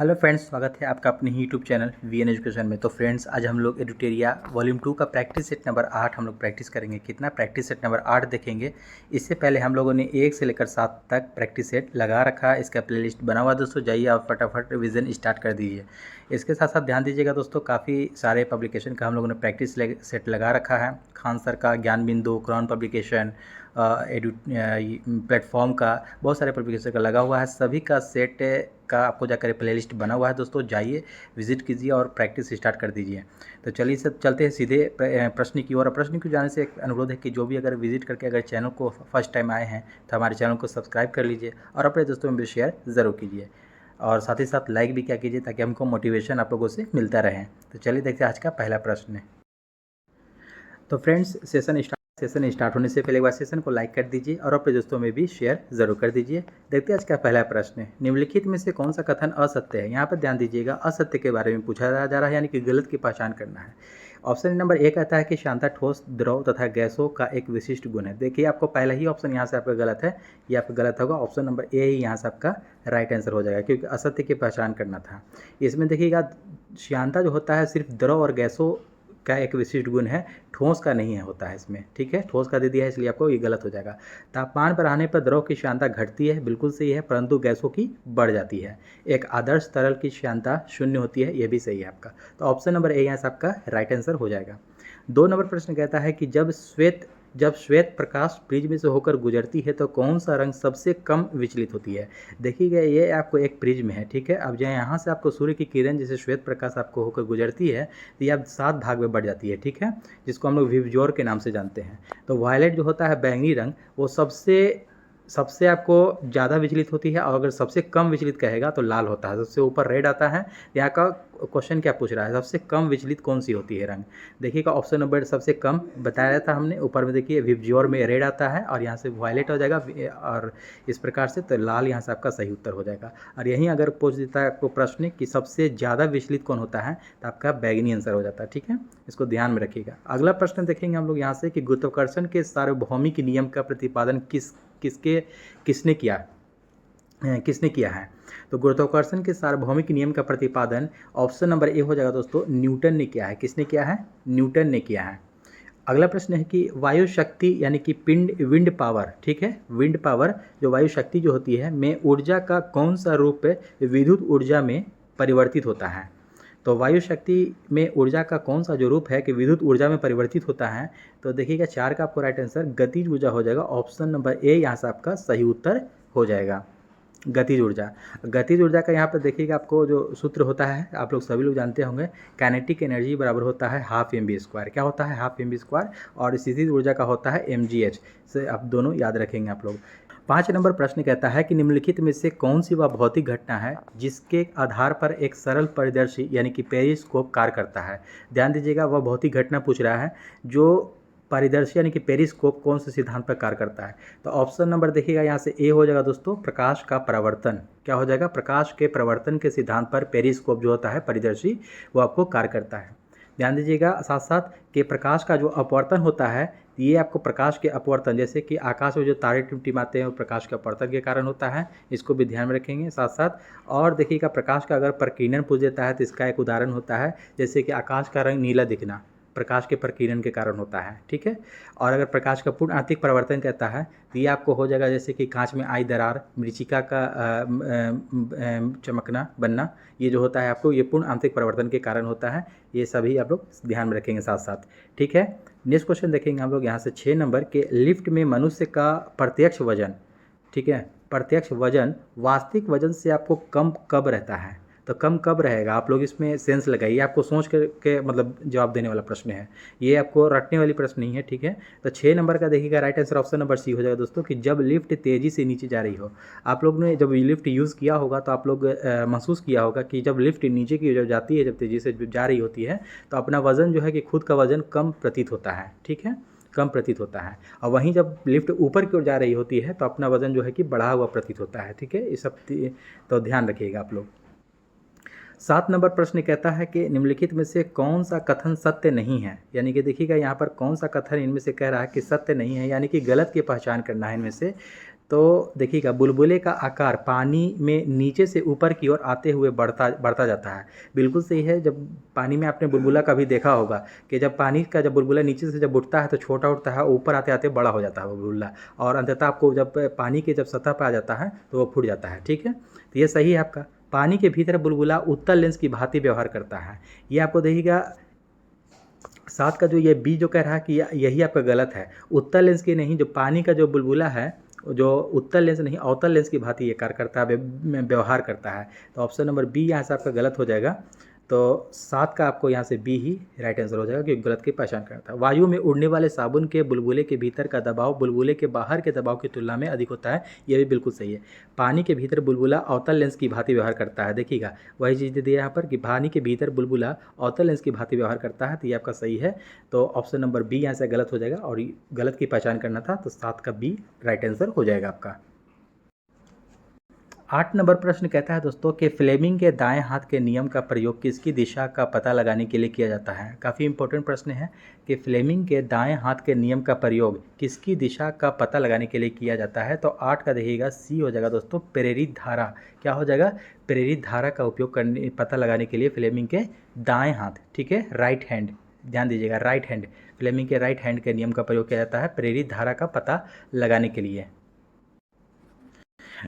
Hello friends, स्वागत है आपका अपने ही यूट्यूब चैनल वीएन एजुकेशन में। तो फ्रेंड्स, आज हम लोग एडुटेरिया वॉल्यूम 2 का प्रैक्टिस सेट नंबर 8 हम लोग प्रैक्टिस करेंगे। कितना प्रैक्टिस सेट नंबर 8 देखेंगे। इससे पहले हम लोगों ने 1 से लेकर 7 तक प्रैक्टिस सेट लगा रखा है। इसका प्लेलिस्ट बना हुआ दोस्तों, जाइए आप फटाफट रिवीजन स्टार्ट कर दीजिए। इसके साथ साथ ध्यान दीजिएगा दोस्तों, काफ़ी सारे पब्लिकेशन का हम लोगों ने प्रैक्टिस सेट लगा रखा है। खान सर का, ज्ञान बिंदु, क्रॉन पब्लिकेशन, एडू प्लेटफॉर्म का, बहुत सारे पब्लिकेशन का लगा हुआ है। सभी का सेट का आपको जाकर प्लेलिस्ट बना हुआ है दोस्तों, जाइए विजिट कीजिए और प्रैक्टिस स्टार्ट कर दीजिए। तो चलिए सब चलते हैं सीधे प्रश्न की ओर। प्रश्न की जाने से एक अनुरोध है कि जो भी अगर विजिट करके अगर चैनल को फर्स्ट टाइम आए हैं तो हमारे चैनल को सब्सक्राइब कर लीजिए और अपने दोस्तों में भी शेयर ज़रूर कीजिए, और साथ ही साथ लाइक भी क्या कीजिए ताकि हमको मोटिवेशन आप लोगों से मिलता रहे। तो चलिए देखते हैं आज का पहला प्रश्न। तो फ्रेंड्स, सेशन स्टार्ट होने से पहले एक बार सेशन को लाइक कर दीजिए और अपने दोस्तों में भी शेयर जरूर कर दीजिए। देखते हैं आज का पहला प्रश्न। निम्नलिखित में से कौन सा कथन असत्य है। यहाँ पर ध्यान दीजिएगा, असत्य के बारे में पूछा जा रहा है, यानी कि गलत की पहचान करना है। ऑप्शन नंबर ए कहता है कि शांता ठोस, द्रव तथा गैसों का एक विशिष्ट गुण है। देखिए, आपको पहला ही ऑप्शन यहाँ से आपका गलत है, ये आपका गलत होगा। ऑप्शन नंबर ए ही यहाँ से आपका राइट आंसर हो जाएगा, क्योंकि असत्य की पहचान करना था। इसमें देखिएगा, शांता जो होता है सिर्फ द्रव और गैसों का एक विशिष्ट गुण है, ठोस का नहीं है होता है इसमें। ठीक है, ठोस का दे दिया है इसलिए आपको ये गलत हो जाएगा। तापमान पर आने पर द्रव की श्यानता घटती है, बिल्कुल सही है, परंतु गैसों की बढ़ जाती है। एक आदर्श तरल की श्यानता 0 होती है, ये भी सही है आपका। तो ऑप्शन नंबर ए यहाँ से आपका राइट आंसर हो जाएगा। 2 नंबर प्रश्न कहता है कि जब श्वेत प्रकाश प्रिज्म से होकर गुजरती है तो कौन सा रंग सबसे कम विचलित होती है। देखिएगा, ये आपको एक प्रिज्म है, ठीक है। अब जो यहाँ से आपको सूर्य की किरण जैसे श्वेत प्रकाश आपको होकर गुजरती है तो ये आप 7 भाग में बढ़ जाती है, ठीक है, जिसको हम लोग विवजोर के नाम से जानते हैं। तो वायलेट जो होता है, बैंगनी रंग, वो सबसे आपको ज़्यादा विचलित होती है, और अगर सबसे कम विचलित कहेगा तो लाल होता है। सबसे ऊपर रेड आता है। यहाँ का क्वेश्चन क्या पूछ रहा है, सबसे कम विचलित कौन सी होती है रंग। देखिएगा, ऑप्शन नंबर सबसे कम बताया था हमने, ऊपर में देखिए विवज्योर में रेड आता है और यहाँ से वायलेट हो जाएगा, और इस प्रकार से तो लाल यहाँ से आपका सही उत्तर हो जाएगा। और यहीं अगर पूछ देता है आपको प्रश्न कि सबसे ज़्यादा विचलित कौन होता है तो आपका बैगनी आंसर हो जाता है, ठीक है, इसको ध्यान में रखिएगा। अगला प्रश्न देखेंगे हम लोग यहाँ से कि गुरुत्वाकर्षण के सार्वभौमिक नियम का प्रतिपादन किसने किया है। तो गुरुत्वाकर्षण के सार्वभौमिक नियम का प्रतिपादन ऑप्शन नंबर ए हो जाएगा दोस्तों, न्यूटन ने किया है। किसने किया है? न्यूटन ने किया है। अगला प्रश्न है कि वायु शक्ति यानी कि विंड पावर, ठीक है, विंड पावर जो वायु शक्ति जो होती है में ऊर्जा का कौन सा रूप विद्युत ऊर्जा में परिवर्तित होता है। तो वायु शक्ति में ऊर्जा का कौन सा जो रूप है कि विद्युत ऊर्जा में परिवर्तित होता है। तो देखिएगा, 4 का आपको राइट आंसर गतिज ऊर्जा हो जाएगा। ऑप्शन नंबर ए यहाँ से आपका सही उत्तर हो जाएगा, गतिज ऊर्जा। गतिज ऊर्जा का यहाँ पर देखिएगा, आपको जो सूत्र होता है आप लोग सभी लोग जानते होंगे, काइनेटिक एनर्जी बराबर होता है हाफ mv²। क्या होता है? Half mv²। और स्थितिज ऊर्जा का होता है mgh से, आप दोनों याद रखेंगे आप लोग। 5 नंबर प्रश्न कहता है कि निम्नलिखित में से कौन सी वह भौतिक घटना है जिसके आधार पर एक सरल परिदर्शी यानी कि पेरिस्कोप कार्य करता है। ध्यान दीजिएगा, वह भौतिक घटना पूछ रहा है जो परिदर्शी यानी कि पेरिस्कोप कौन से सिद्धांत पर कार्य करता है। तो ऑप्शन नंबर देखिएगा, यहाँ से ए हो जाएगा दोस्तों, प्रकाश का प्रवर्तन। क्या हो जाएगा? प्रकाश के प्रवर्तन के सिद्धांत पर पेरिस्कोप जो होता है परिदर्शी, वो आपको कार्य करता है। ध्यान दीजिएगा साथ साथ कि प्रकाश का जो अपवर्तन होता है, ये आपको प्रकाश के अपवर्तन, जैसे कि आकाश में जो तारे टिमटिमाते हैं वो प्रकाश के अपवर्तन के कारण होता है, इसको भी ध्यान में रखेंगे साथ साथ। और देखिएगा, प्रकाश का अगर प्रकीर्णन पूछ देता है तो इसका एक उदाहरण होता है, जैसे कि आकाश का रंग नीला दिखना प्रकाश के प्रकीर्णन के कारण होता है, ठीक है। और अगर प्रकाश का पूर्ण आंतरिक परिवर्तन कहता है तो ये आपको हो जाएगा, जैसे कि कांच में आई दरार, मरीचिका का चमकना बनना, ये जो होता है आपको ये पूर्ण आंतरिक परिवर्तन के कारण होता है। ये सभी आप लोग ध्यान में रखेंगे साथ साथ, ठीक है। नेक्स्ट क्वेश्चन देखेंगे हम लोग यहाँ से 6 नंबर के, लिफ्ट में मनुष्य का प्रत्यक्ष वजन, ठीक है, प्रत्यक्ष वजन वास्तविक वजन से आपको कम कब रहता है। तो कम कब रहेगा, आप लोग इसमें सेंस लगाइए, आपको सोच के मतलब जवाब देने वाला प्रश्न है, ये आपको रटने वाली प्रश्न नहीं है, ठीक है। तो 6 नंबर का देखिएगा, right answer option number C हो जाएगा दोस्तों, कि जब लिफ्ट तेज़ी से नीचे जा रही हो। आप लोग ने जब लिफ्ट यूज़ किया होगा तो आप लोग महसूस किया होगा कि जब लिफ्ट नीचे की जब जाती है, जब तेज़ी से जा रही होती है तो अपना वज़न जो है कि खुद का वज़न कम प्रतीत होता है, ठीक है, कम प्रतीत होता है। और वहीं जब लिफ्ट ऊपर की ओर जा रही होती है तो अपना वज़न जो है कि बढ़ा हुआ प्रतीत होता है, ठीक है। ये सब तो ध्यान रखिएगा आप लोग। 7 नंबर प्रश्न कहता है कि निम्नलिखित में से कौन सा कथन सत्य नहीं है। यानी कि देखिएगा, यहाँ पर कौन सा कथन इनमें से कह रहा है कि सत्य नहीं है, यानी कि गलत की पहचान करना है इनमें से। तो देखिएगा बुलबुले का आकार पानी में नीचे से ऊपर की ओर आते हुए बढ़ता जाता है। बिल्कुल सही है। जब पानी में आपने बुलबुला कभी देखा होगा कि जब पानी का जब बुलबुला नीचे से जब उठता है तो छोटा उठता है, ऊपर आते आते बड़ा हो जाता है वो बुलबुला, और अंततः आपको जब पानी के जब सतह पर आ जाता है तो वो फूट जाता है। ठीक है, तो ये सही है आपका। पानी के भीतर बुलबुला उत्तल लेंस की भांति व्यवहार करता है। ये आपको देखिएगा 7 का जो ये बी जो कह रहा है कि यही आपका गलत है। उत्तल लेंस की नहीं, जो पानी का जो बुलबुला है जो उत्तल लेंस नहीं अवतल लेंस की भांति ये कार्य करता है, व्यवहार करता है। तो ऑप्शन नंबर बी यहाँ से आपका गलत हो जाएगा। तो 7 का आपको यहाँ से बी ही राइट आंसर हो जाएगा, क्योंकि गलत की पहचान करता है। वायु में उड़ने वाले साबुन के बुलबुले के भीतर का दबाव बुलबुले के बाहर के दबाव की तुलना में अधिक होता है। ये भी बिल्कुल सही है। पानी के भीतर बुलबुला अवतल लेंस की भांति व्यवहार करता है। देखिएगा वही चीज़ दे दिया यहाँ पर कि पानी के भीतर बुलबुला अवतल लेंस की भांति व्यवहार करता है, तो ये आपका सही है। तो ऑप्शन नंबर बी यहाँ से गलत हो जाएगा, और गलत की पहचान करना था, तो 7 का बी राइट आंसर हो जाएगा आपका। 8 नंबर प्रश्न कहता है दोस्तों कि फ्लेमिंग के दाएं हाथ के नियम का प्रयोग किसकी दिशा का पता लगाने के लिए किया जाता है। काफ़ी इंपॉर्टेंट प्रश्न है कि फ्लेमिंग के दाएं हाथ के नियम का प्रयोग किसकी दिशा का पता लगाने के लिए किया जाता है। तो 8 का देखिएगा सी हो जाएगा दोस्तों, प्रेरित धारा। क्या हो जाएगा? प्रेरित धारा का उपयोग करने पता लगाने के लिए फ्लेमिंग के दाएँ हाथ, ठीक है, राइट हैंड, ध्यान दीजिएगा राइट हैंड, फ्लेमिंग के राइट हैंड के नियम का प्रयोग किया जाता है प्रेरित धारा का पता लगाने के लिए।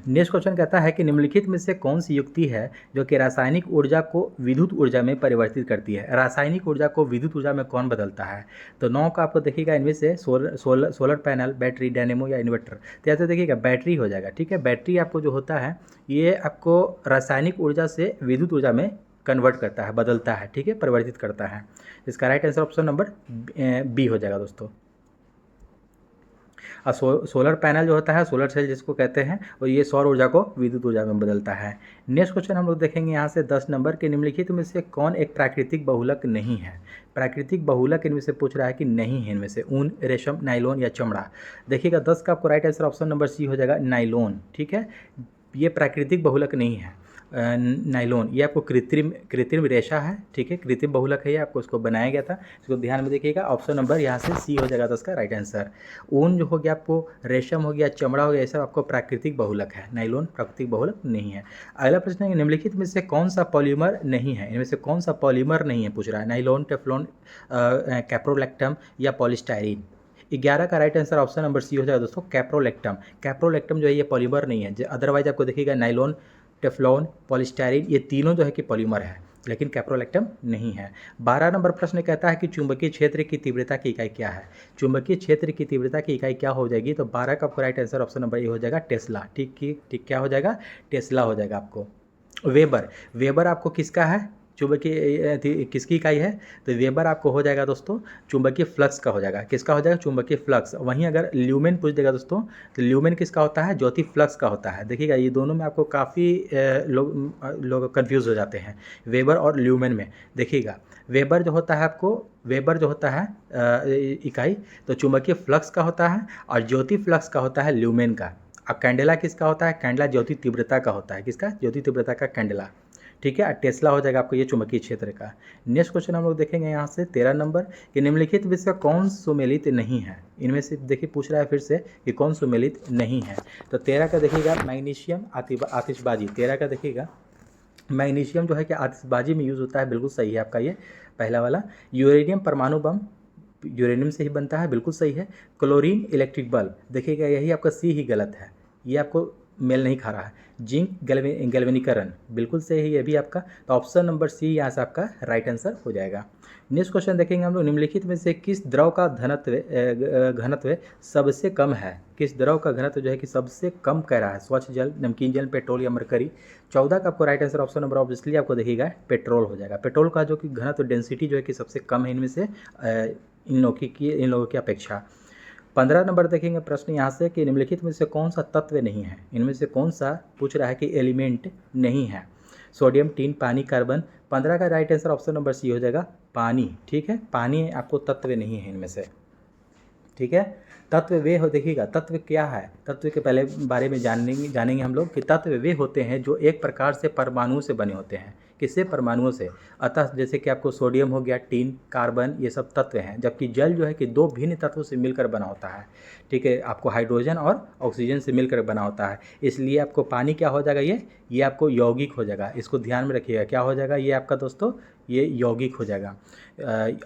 नेक्स्ट क्वेश्चन कहता है कि निम्नलिखित में से कौन सी युक्ति है जो कि रासायनिक ऊर्जा को विद्युत ऊर्जा में परिवर्तित करती है। रासायनिक ऊर्जा को विद्युत ऊर्जा में कौन बदलता है। तो 9 का आपको देखिएगा इनमें से सोलर पैनल, बैटरी, डायनेमो या इन्वर्टर। तो या तो देखिएगा बैटरी हो जाएगा। ठीक है, बैटरी आपको जो होता है ये आपको रासायनिक ऊर्जा से विद्युत ऊर्जा में कन्वर्ट करता है, बदलता है, ठीक है, परिवर्तित करता है। इसका right answer option number B हो जाएगा दोस्तों। और सोलर पैनल जो होता है, सोलर सेल जिसको कहते हैं, और ये सौर ऊर्जा को विद्युत ऊर्जा में बदलता है। नेक्स्ट क्वेश्चन हम लोग देखेंगे यहाँ से 10 नंबर के, निम्नलिखित में से कौन एक प्राकृतिक बहुलक नहीं है। प्राकृतिक बहुलक इनमें से पूछ रहा है कि नहीं है इनमें से, ऊन, रेशम, नाइलॉन या चमड़ा। देखिएगा 10 का आपको right answer option number C हो जाएगा, नाइलॉन। ठीक है, ये प्राकृतिक बहुलक नहीं है नाइलॉन, ये आपको कृत्रिम रेशा है। ठीक है, कृत्रिम बहुलक है, ये आपको इसको बनाया गया था, इसको ध्यान में देखिएगा। ऑप्शन नंबर यहाँ से सी हो जाएगा 10 का राइट आंसर। ऊन जो हो गया आपको, रेशम हो गया, चमड़ा हो गया, ये सब आपको प्राकृतिक बहुलक है, नाइलॉन प्राकृतिक बहुलक नहीं है। अगला प्रश्न है निम्नलिखित में से कौन सा पॉलीमर नहीं है। इनमें से कौन सा पॉलीमर नहीं है पूछ रहा है। नाइलॉन, टेफ्लॉन, कैप्रोलैक्टम या पॉलीस्टाइरीन। 11 का right answer option number C हो जाएगा दोस्तों, कैप्रोलैक्टम। कैप्रोलैक्टम जो है ये पॉलीमर नहीं है। अदरवाइज आपको देखिएगा नाइलॉन, टेफ्लॉन, पॉलीस्टाइरीन, ये तीनों जो है कि पॉलीमर है, लेकिन कैप्रोलैक्टम नहीं है। 12 नंबर प्रश्न कहता है कि चुंबकीय क्षेत्र की तीव्रता की इकाई क्या है। चुंबकीय क्षेत्र की तीव्रता की इकाई क्या हो जाएगी। तो 12 का right answer option number A हो जाएगा, टेस्ला। ठीक, क्या हो जाएगा? टेस्ला हो जाएगा आपको। वेबर आपको किसका है, चुंबकीय किसकी इकाई है। तो वेबर आपको हो जाएगा दोस्तों चुंबकीय फ्लक्स का हो जाएगा। किसका हो जाएगा? चुंबकीय फ्लक्स। वहीं अगर ल्यूमेन पूछ देगा दोस्तों, तो ल्यूमेन किसका होता है? ज्योति फ्लक्स का होता है। देखिएगा ये दोनों में आपको काफ़ी लोग कन्फ्यूज़ हो जाते हैं वेबर और ल्यूमेन में। देखिएगा वेबर जो होता है आपको, वेबर जो होता है इकाई, तो चुंबकीय फ्लक्स का होता है, और ज्योति फ्लक्स का होता है ल्यूमेन का। अब कैंडेला किसका होता है? कैंडेला ज्योति तीव्रता का होता है। किसका? ज्योति तीव्रता का कैंडेला। ठीक है, टेस्ला हो जाएगा आपको ये चुंबकीय क्षेत्र का। नेक्स्ट क्वेश्चन हम लोग देखेंगे यहाँ से 13 नंबर कि निम्नलिखित विषय का कौन सुमेलित नहीं है। इनमें से देखिए पूछ रहा है फिर से कि कौन सुमेलित नहीं है। तो 13 का देखिएगा मैग्नीशियम, आतिशबाजी। 13 का देखिएगा मैग्नीशियम जो है कि आतिशबाजी में यूज़ होता है, बिल्कुल सही है आपका ये पहला वाला। यूरेनियम परमाणु बम यूरेनियम से ही बनता है, बिल्कुल सही है। क्लोरीन इलेक्ट्रिक बल्ब, देखिएगा यही आपका सी ही गलत है, ये आपको मेल नहीं खा रहा है। जिंक गैल्वेनीकरण, बिल्कुल सही है ये भी आपका। तो ऑप्शन नंबर सी यहाँ से आपका राइट आंसर हो जाएगा। नेक्स्ट क्वेश्चन देखेंगे हम लोग, निम्नलिखित में से किस द्रव का घनत्व सबसे कम है। किस द्रव का घनत्व जो है कि सबसे कम कह रहा है। स्वच्छ जल, नमकीन जल, पेट्रोल या मरकरी। 14 का आपको right answer option number obviously आपको देखिएगा पेट्रोल हो जाएगा। पेट्रोल का जो कि घनत्व डेंसिटी जो है कि सबसे कम है इनमें से, इन लोगों की अपेक्षा। 15 नंबर देखेंगे प्रश्न यहाँ से कि निम्नलिखित में से कौन सा तत्व नहीं है। इनमें से कौन सा पूछ रहा है कि एलिमेंट नहीं है। सोडियम, टिन, पानी, कार्बन। 15 का right answer option number C हो जाएगा, पानी। ठीक है, पानी आपको तत्व नहीं है इनमें से। ठीक है, तत्व वे हो, देखिएगा तत्व क्या है। तत्व के पहले बारे में जानेंगे हम लोग कि तत्व वे होते हैं जो एक प्रकार से परमाणु से बने होते हैं। किससे? परमाणुओं से। अतः जैसे कि आपको सोडियम हो गया, टिन, कार्बन, ये सब तत्व हैं, जबकि जल जो है कि दो भिन्न तत्वों से मिलकर बना होता है। ठीक है, आपको हाइड्रोजन और ऑक्सीजन से मिलकर बना होता है। इसलिए आपको पानी क्या हो जाएगा? ये आपको यौगिक हो जाएगा। इसको ध्यान में रखिएगा, क्या हो जाएगा ये आपका दोस्तों? ये यौगिक हो जाएगा।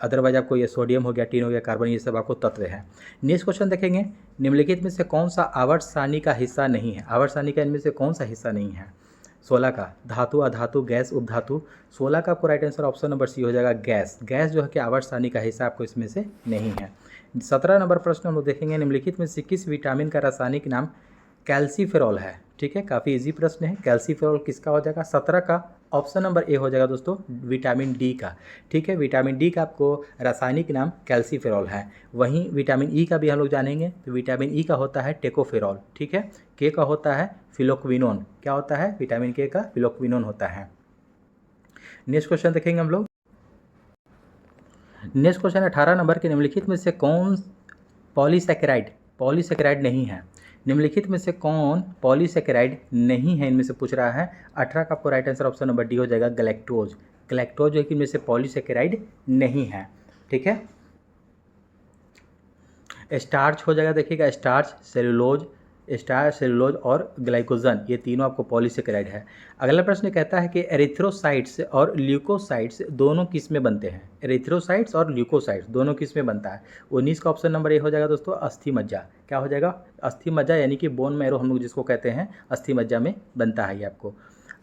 अदरवाइज आपको ये सोडियम हो गया, टिन हो गया, कार्बन, ये सब आपको तत्व है। नेक्स्ट क्वेश्चन देखेंगे, निम्नलिखित में से कौन सा आवर्त सारणी का हिस्सा नहीं है? आवर्त सारणी का इनमें से कौन सा हिस्सा नहीं है? 16 का धातु, अधातु, गैस, उपधातु। 16 का आपको right answer option number C हो जाएगा, गैस। गैस जो है कि आवर्त सारणी का हिस्सा आपको इसमें से नहीं है। 17 नंबर प्रश्न हम लोग देखेंगे, निम्नलिखित में से किस विटामिन का रासायनिक नाम कैल्सीफेरॉल है? ठीक है, काफ़ी इजी प्रश्न है। कैल्सीफेरॉल किसका हो जाएगा? 17 का ऑप्शन नंबर ए हो जाएगा दोस्तों, विटामिन डी का। ठीक है, विटामिन डी का आपको रासायनिक नाम कैल्सीफेरॉल है। वहीं विटामिन ई का भी हम लोग जानेंगे, तो विटामिन ई का होता है टेकोफेरॉल। ठीक है, के का होता है फिलोक्विनोन। क्या होता है? विटामिन के का फिलोक्विनोन होता है। नेक्स्ट क्वेश्चन देखेंगे हम लोग। नेक्स्ट क्वेश्चन 18 नंबर के, निम्नलिखित में से कौन पॉलीसेकेराइड नहीं है? निम्नलिखित में से कौन पॉलीसेकेराइड नहीं है, इनमें से पूछ रहा है। 18 का आपको right answer option number D हो जाएगा, गैलेक्टोज। गैलेक्टोज जो है कि इनमें से पॉलीसेकेराइड नहीं है। ठीक है, स्टार्च हो जाएगा, देखिएगा स्टार्च, सेलुलोज और ग्लाइकोजन, ये तीनों आपको पॉलीसेकेराइड है। अगला प्रश्न कहता है कि एरिथ्रोसाइट्स और ल्यूकोसाइट्स दोनों किस में बनते हैं? एरिथ्रोसाइट्स और ल्यूकोसाइट्स दोनों किस में बनता है? 19 का ऑप्शन नंबर ए हो जाएगा दोस्तों, अस्थि मज्जा। क्या हो जाएगा? अस्थि मज्जा, यानी कि बोन मैरो हम लोग जिसको कहते हैं, अस्थि मज्जा में बनता है ये आपको।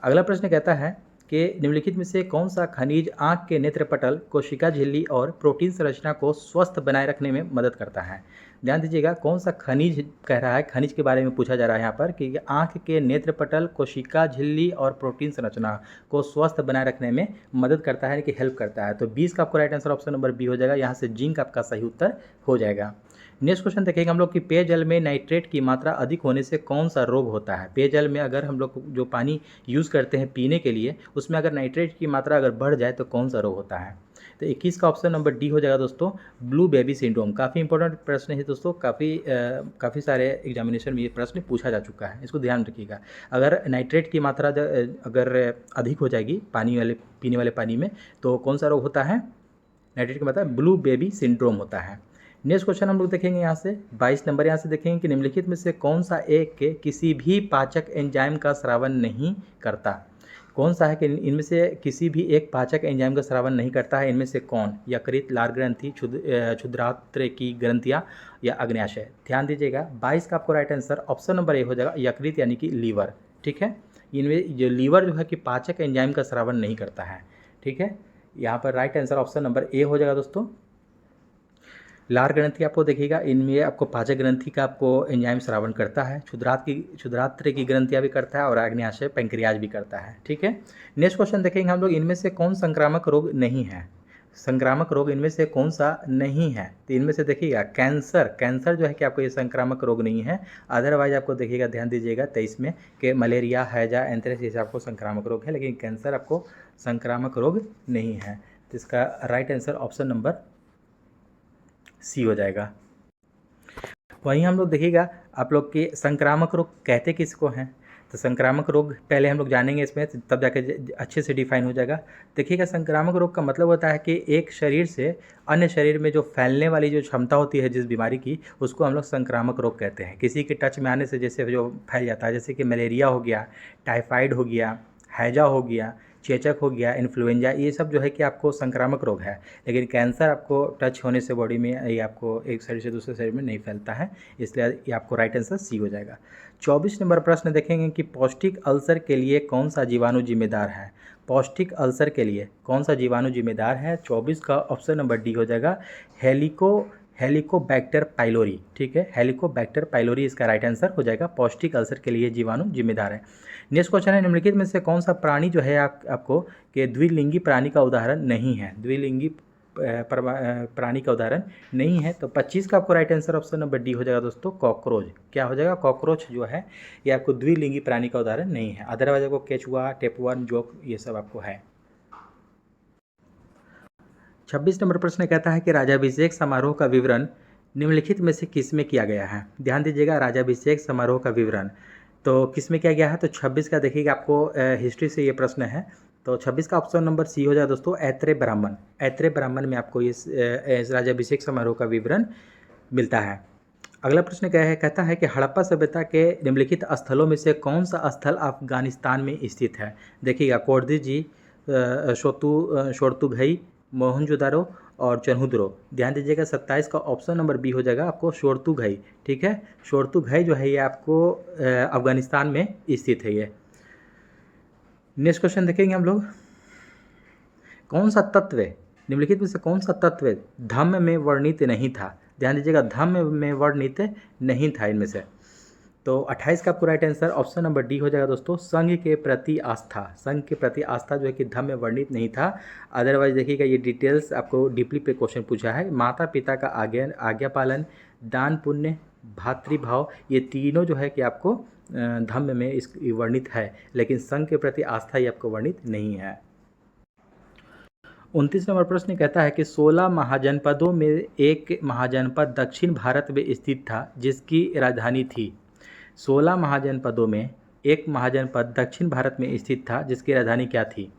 अगला प्रश्न कहता है कि निम्नलिखित में से कौन सा खनिज आँख के नेत्रपटल, कोशिका झिल्ली और प्रोटीन संरचना को स्वस्थ बनाए रखने में मदद करता है? ध्यान दीजिएगा, कौन सा खनिज कह रहा है, खनिज के बारे में पूछा जा रहा है यहाँ पर कि आँख के नेत्रपटल, कोशिका झिल्ली और प्रोटीन संरचना को स्वस्थ बनाए रखने में मदद करता है, कि हेल्प करता है। तो 20 का आपको right answer option number B हो जाएगा, यहाँ से जिंक आपका सही उत्तर हो जाएगा। नेक्स्ट क्वेश्चन देखेंगे हम लोग कि पेयजल में नाइट्रेट की मात्रा अधिक होने से कौन सा रोग होता है? पेयजल में अगर हम लोग जो पानी यूज़ करते हैं पीने के लिए, उसमें अगर नाइट्रेट की मात्रा अगर बढ़ जाए तो कौन सा रोग होता है? तो 21 का ऑप्शन नंबर डी हो जाएगा दोस्तों, ब्लू बेबी सिंड्रोम। काफ़ी इंपॉर्टेंट प्रश्न है दोस्तों, काफ़ी सारे एग्जामिनेशन में ये प्रश्न पूछा जा चुका है, इसको ध्यान रखिएगा। अगर नाइट्रेट की मात्रा अगर अधिक हो जाएगी पीने वाले पानी में, तो कौन सा रोग होता है? नाइट्रेट की मात्रा, ब्लू बेबी सिंड्रोम होता है। नेक्स्ट क्वेश्चन हम लोग देखेंगे यहाँ से 22 नंबर, यहाँ से देखेंगे कि निम्नलिखित में से कौन सा एक के किसी भी पाचक एंजाइम का स्रावन नहीं करता? कौन सा है कि इनमें से किसी भी एक पाचक एंजाइम का स्रावन नहीं करता है? इनमें से कौन? यकृत, लार ग्रंथि, क्षुद्रांत्र की ग्रंथियाँ या अग्न्याशय? ध्यान दीजिएगा, 22 का आपको right answer option number A हो जाएगा, यकृत यानी कि लीवर। ठीक है, इनमें जो लीवर जो है कि पाचक एंजाइम का स्रावन नहीं करता है। ठीक है, यहाँ पर right answer option number A हो जाएगा दोस्तों। लार ग्रंथि आपको देखिएगा, इनमें आपको पाचक ग्रंथि का आपको एंजाइम स्रावन करता है, क्षुद्रांत्र की ग्रंथियाँ भी करता है और आग्नेयाशय पैंक्रियाज भी करता है। ठीक है, नेक्स्ट क्वेश्चन देखेंगे हम लोग, इनमें से कौन संक्रामक रोग नहीं है? संक्रामक रोग इनमें से कौन सा नहीं है? तो इनमें से देखिएगा कैंसर जो है कि आपको ये संक्रामक रोग नहीं है। अदरवाइज आपको देखिएगा, ध्यान दीजिएगा 23 में कि मलेरिया, हैजा, एंथ्रेक्स ये आपको संक्रामक रोग है, लेकिन कैंसर आपको संक्रामक रोग नहीं है। तो इसका right answer option number C हो जाएगा। वहीं हम लोग देखिएगा, आप लोग के संक्रामक रोग कहते किसको हैं? तो संक्रामक रोग पहले हम लोग जानेंगे इसमें, तब जाके अच्छे से डिफाइन हो जाएगा। देखिएगा, संक्रामक रोग का मतलब होता है कि एक शरीर से अन्य शरीर में जो फैलने वाली जो क्षमता होती है जिस बीमारी की, उसको हम लोग संक्रामक रोग कहते हैं। किसी के टच में आने से जैसे जो फैल जाता है, जैसे कि मलेरिया हो गया, टाइफाइड हो गया, हैजा हो गया, चेचक हो गया, इन्फ्लुएंजा, ये सब जो है कि आपको संक्रामक रोग है। लेकिन कैंसर आपको टच होने से बॉडी में, ये आपको एक शरीर से दूसरे शरीर में नहीं फैलता है, इसलिए ये आपको राइट आंसर सी हो जाएगा। 24 नंबर प्रश्न देखेंगे कि पौष्टिक अल्सर के लिए कौन सा जीवाणु जिम्मेदार है? पौष्टिक अल्सर के लिए कौन सा जीवाणु जिम्मेदार है? 24 का ऑप्शन नंबर डी हो जाएगा, हेलिकोबैक्टर पाइलोरी। ठीक है, हेलिकोबैक्टर पाइलोरी इसका राइट आंसर हो जाएगा। पौष्टिक अल्सर के लिए जीवाणु जिम्मेदार है। नेक्स्ट क्वेश्चन है, निम्नलिखित में से कौन सा प्राणी जो है आपको कि द्विलिंगी प्राणी का उदाहरण नहीं है? द्विलिंगी प्राणी का उदाहरण नहीं है। तो 25 का आपको right answer option number D हो जाएगा दोस्तों, कॉकरोच। क्या हो जाएगा? कॉकरोच जो है ये आपको द्विलिंगी प्राणी का उदाहरण नहीं है। अदरवाइज आपको केचुआ, टेपवर्म, जोक ये सब आपको है। 26 नंबर प्रश्न कहता है कि राजाभिषेक समारोह का विवरण निम्नलिखित में से किस में किया गया है? ध्यान दीजिएगा, राजाभिषेक समारोह का विवरण तो किस में किया गया है? तो 26 का देखिएगा, आपको हिस्ट्री से ये प्रश्न है तो 26 का ऑप्शन नंबर सी हो जाए दोस्तों, ऐत्रेय ब्राह्मण। ऐत्रेय ब्राह्मण में आपको इस राज्याभिषेक समारोह का विवरण मिलता है। अगला प्रश्न क्या है, कहता है कि हड़प्पा सभ्यता के निम्नलिखित स्थलों में से कौन सा स्थल अफगानिस्तान में स्थित है। देखिएगा, कोडजी, शोरतुघई, मोहनजोदारो और चन्हुद्रो। ध्यान दीजिएगा, 27 का ऑप्शन नंबर बी हो जाएगा आपको शोरतुघई। ठीक है, शोरतुघई जो है ये आपको अफगानिस्तान में स्थित है ये। नेक्स्ट क्वेश्चन देखेंगे हम लोग, कौन सा तत्व निम्नलिखित में से कौन सा तत्व धम्म में वर्णित नहीं था। ध्यान दीजिएगा, धम्म में वर्णित नहीं था इनमें से। तो 28 का आपको right answer option number D हो जाएगा दोस्तों, संघ के प्रति आस्था। संघ के प्रति आस्था जो है कि धम्म में वर्णित नहीं था। अदरवाइज देखिएगा, ये डिटेल्स आपको डीपली पे क्वेश्चन पूछा है। माता पिता का आज्ञा पालन, दान पुण्य, भातृभाव, ये तीनों जो है कि आपको धम्म में इस वर्णित है, लेकिन संघ के प्रति आस्था ये आपको वर्णित नहीं है। 29 नंबर प्रश्न कहता है कि 16 महाजनपदों में एक महाजनपद दक्षिण भारत में स्थित था जिसकी राजधानी थी। 16 महाजनपदों में एक महाजनपद दक्षिण भारत में स्थित था जिसकी राजधानी क्या थी।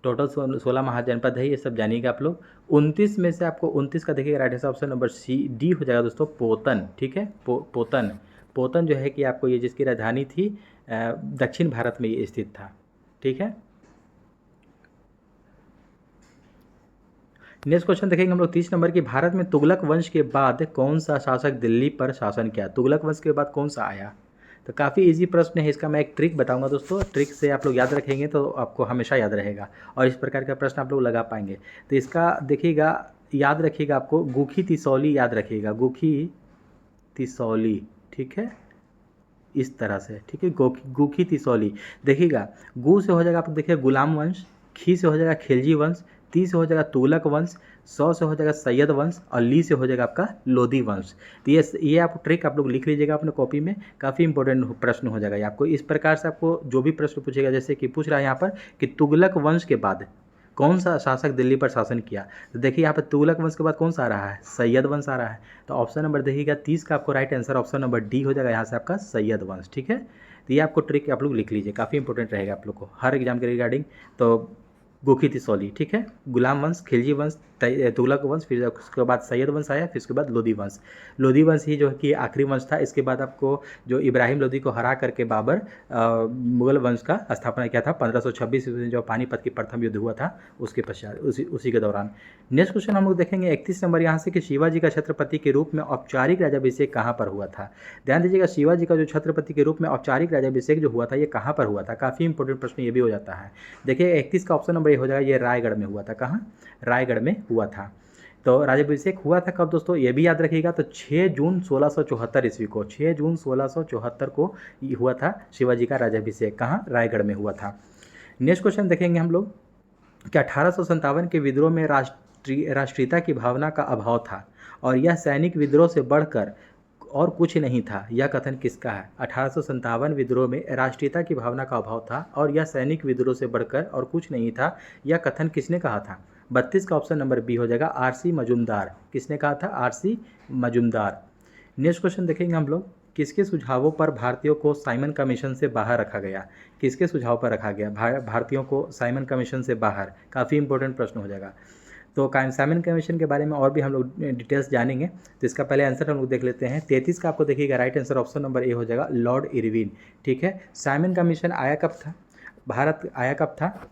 टोटल 16 महाजनपद है, ये सब जानिएगा आप लोग। 29 में से आपको 29 का देखिएगा right answer option number C D हो जाएगा दोस्तों, पोतन। ठीक है, पोतन जो है कि आपको ये जिसकी राजधानी थी दक्षिण भारत में ये स्थित था। ठीक है, नेक्स्ट क्वेश्चन देखेंगे हम लोग 30 नंबर की, भारत में तुगलक वंश के बाद कौन सा शासक दिल्ली पर शासन किया। तुगलक वंश के बाद कौन सा आया। तो काफ़ी इजी प्रश्न है, इसका मैं एक ट्रिक बताऊंगा दोस्तों। ट्रिक से आप लोग याद रखेंगे तो आपको हमेशा याद रहेगा और इस प्रकार का प्रश्न आप लोग लगा पाएंगे। तो इसका देखिएगा, याद रखिएगा, आपको गुखी तिसौली याद रखिएगा, गुखी तिसौली। ठीक है, इस तरह से। ठीक है, गुखी तिसौली। देखिएगा, गु से हो जाएगा आप देखिए गुलाम वंश, खी से हो जाएगा खिलजी वंश, ती से हो जाएगा तुगलक वंश, सौ से हो जाएगा सैयद वंश और ली से हो जाएगा आपका लोधी वंश। तो ये आप ट्रिक आप लोग लिख लीजिएगा अपने कॉपी में, काफ़ी इंपॉर्टेंट प्रश्न हो जाएगा आपको। इस प्रकार से आपको जो भी प्रश्न पूछेगा, जैसे कि पूछ रहा है यहाँ पर कि तुगलक वंश के बाद कौन सा शासक दिल्ली पर शासन किया। तो देखिए यहाँ पर तुगलक वंश के बाद कौन सा आ रहा है, सैयद वंश आ रहा है। तो ऑप्शन नंबर देखिएगा 30 का आपको right answer option number D हो जाएगा यहाँ से आपका सैयद वंश। ठीक है, तो ये आपको ट्रिक आप लोग लिख लीजिए, काफ़ी इंपॉर्टेंट रहेगा आप लोग को हर एग्जाम के रिगार्डिंग। तो गुखी तिसौली, ठीक है, गुलाम वंश, खिलजी वंश, तुगलक वंश, फिर उसके बाद सैयद वंश आया, फिर उसके बाद लोधी वंश। लोधी वंश ही जो है कि आखिरी वंश था। इसके बाद आपको जो इब्राहिम लोधी को हरा करके बाबर मुगल वंश का स्थापना किया था 1526 में, जो पानीपत की प्रथम युद्ध हुआ था उसके पश्चात, उसी के दौरान। नेक्स्ट क्वेश्चन हम लोग देखेंगे 31 नंबर यहाँ से कि शिवाजी का छत्रपति के रूप में औपचारिक राज्याभिषेक कहाँ पर हुआ था। ध्यान दीजिएगा, शिवाजी का जो छत्रपति के रूप में औपचारिक राज्याभिषेक जो हुआ था ये कहाँ पर हुआ था। काफ़ी इंपॉर्टेंट प्रश्न ये भी हो जाता है। देखिए 31 का ऑप्शन नंबर ये हो जाएगा, ये रायगढ़ में हुआ था। कहाँ, रायगढ़ में हुआ था। तो राज्याभिषेक हुआ था कब दोस्तों, ये भी याद रखिएगा। तो 6 जून 1674 ईस्वी को, 6 जून 1674 को हुआ था शिवाजी का राज्याभिषेक। कहाँ, रायगढ़ में हुआ था। नेक्स्ट क्वेश्चन देखेंगे हम लोग कि 1857 के विद्रोह में राष्ट्रीयता की भावना का अभाव था और यह सैनिक विद्रोह से बढ़कर और कुछ नहीं था। यह कथन किसका है। 1857 विद्रोह में राष्ट्रीयता की भावना का अभाव था और यह सैनिक विद्रोह से बढ़कर और कुछ नहीं था। यह कथन किसने कहा था। 32 का ऑप्शन नंबर बी हो जाएगा, आरसी मजूमदार। किसने कहा था, आरसी मजूमदार। नेक्स्ट क्वेश्चन देखेंगे हम लोग, किसके सुझावों पर भारतीयों को साइमन कमीशन से बाहर रखा गया। किसके सुझाव पर रखा गया भारतीयों को साइमन कमीशन से बाहर। काफ़ी इंपॉर्टेंट प्रश्न हो जाएगा। तो साइमन कमीशन के बारे में और भी हम लोग डिटेल्स जानेंगे। तो इसका पहले आंसर हम लोग देख लेते हैं। 33 का आपको देखिएगा right answer option number A हो जाएगा, लॉर्ड इरविन। ठीक है, साइमन कमीशन आया कब था, भारत आया कब था,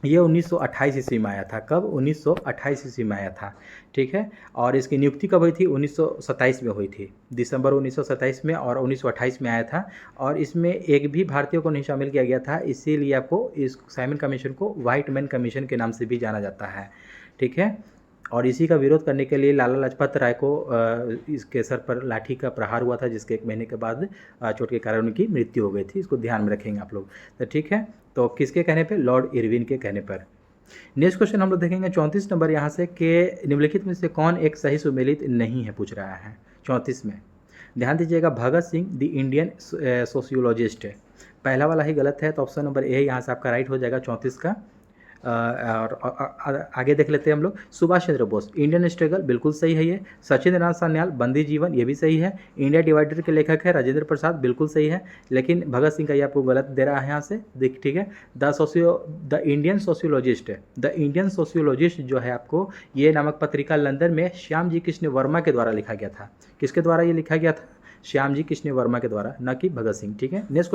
ये 1928 ईस्वी में आया था। कब, 1928 ईस्वी में आया था। ठीक है, और इसकी नियुक्ति कब हुई थी, 1927 में हुई थी, दिसंबर 1927 में, और 1928 में आया था। और इसमें एक भी भारतीयों को नहीं शामिल किया गया था, इसीलिए आपको इस साइमन कमीशन को व्हाइट मैन कमीशन के नाम से भी जाना जाता है। ठीक है, और इसी का विरोध करने के लिए लाला लाजपत राय को इसके सर पर लाठी का प्रहार हुआ था, जिसके 1 महीने के बाद चोट के कारण उनकी मृत्यु हो गई थी। इसको ध्यान में रखेंगे आप लोग। तो ठीक है, तो किसके कहने पे, लॉर्ड इरविन के कहने पर। नेक्स्ट क्वेश्चन हम लोग देखेंगे 34 नंबर यहाँ से कि निम्नलिखित में से कौन एक सही सुमेलित नहीं है, पूछ रहा है 34 में। ध्यान दीजिएगा, Bhagat Singh the Indian sociologist. पहला वाला ही गलत है, तो ऑप्शन नंबर ए यहाँ से आपका राइट हो जाएगा 34 का। और आगे देख लेते हैं हम लोग। सुभाष चंद्र बोस, इंडियन स्ट्रगल, बिल्कुल सही है ये। सचिंद्र नाथ सान्याल, बंदी जीवन, ये भी सही है। इंडिया डिवाइडर के लेखक है राजेंद्र प्रसाद, बिल्कुल सही है। लेकिन भगत सिंह का ये आपको गलत दे रहा है यहाँ से, देख ठीक है। The Indian sociologist, the Indian sociologist जो है आपको, ये नामक पत्रिका लंदन में श्याम जी कृष्ण वर्मा के द्वारा लिखा गया था। किसके द्वारा ये लिखा गया था? श्याम जी कृष्ण वर्मा के द्वारा, न कि भगत सिंह। ठीक है, नेक्स्ट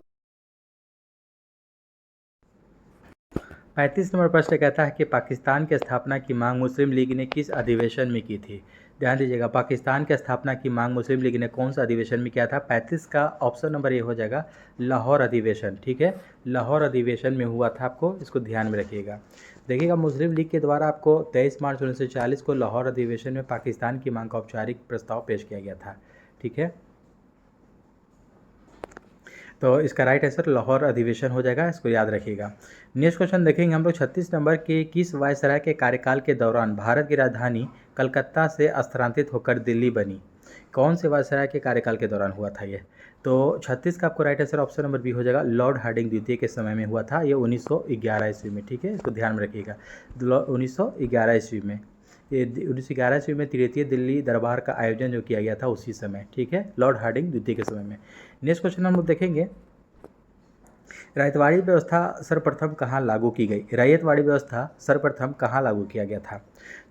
35 नंबर प्रश्न कहता है कि पाकिस्तान की स्थापना की मांग मुस्लिम लीग ने किस अधिवेशन में की थी? ध्यान दीजिएगा, पाकिस्तान की स्थापना की मांग मुस्लिम लीग ने कौन सा अधिवेशन में किया था? 35 का ऑप्शन नंबर ये हो जाएगा, लाहौर अधिवेशन। ठीक है, लाहौर अधिवेशन में हुआ था आपको, इसको ध्यान में रखिएगा। देखिएगा, मुस्लिम लीग के द्वारा आपको 23 मार्च 1940 को लाहौर अधिवेशन में पाकिस्तान की मांग का औपचारिक प्रस्ताव पेश किया गया था। ठीक है, तो इसका राइट आंसर लाहौर अधिवेशन हो जाएगा, इसको याद रखिएगा। नेक्स्ट क्वेश्चन देखेंगे हम लोग 36 नंबर के, किस वायसराय के कार्यकाल के दौरान भारत की राजधानी कलकत्ता से स्थानांतरित होकर दिल्ली बनी? कौन से वायसराय के कार्यकाल के दौरान हुआ था ये? तो 36 का आपको right answer option number B हो जाएगा, लॉर्ड हार्डिंग द्वितीय के समय में हुआ था, ये 1911 ईस्वी में। ठीक है, इसको ध्यान में रखिएगा, 1911 ईस्वी में। ये 1911 ईस्वी में तृतीय दिल्ली दरबार का आयोजन जो किया गया था उसी समय। ठीक है, लॉर्ड हार्डिंग द्वितीय के समय में। नेक्स्ट क्वेश्चन हम लोग देखेंगे, रैयतवाड़ी व्यवस्था सर्वप्रथम कहाँ लागू की गई? रैयतवाड़ी व्यवस्था सर्वप्रथम कहाँ लागू किया गया था?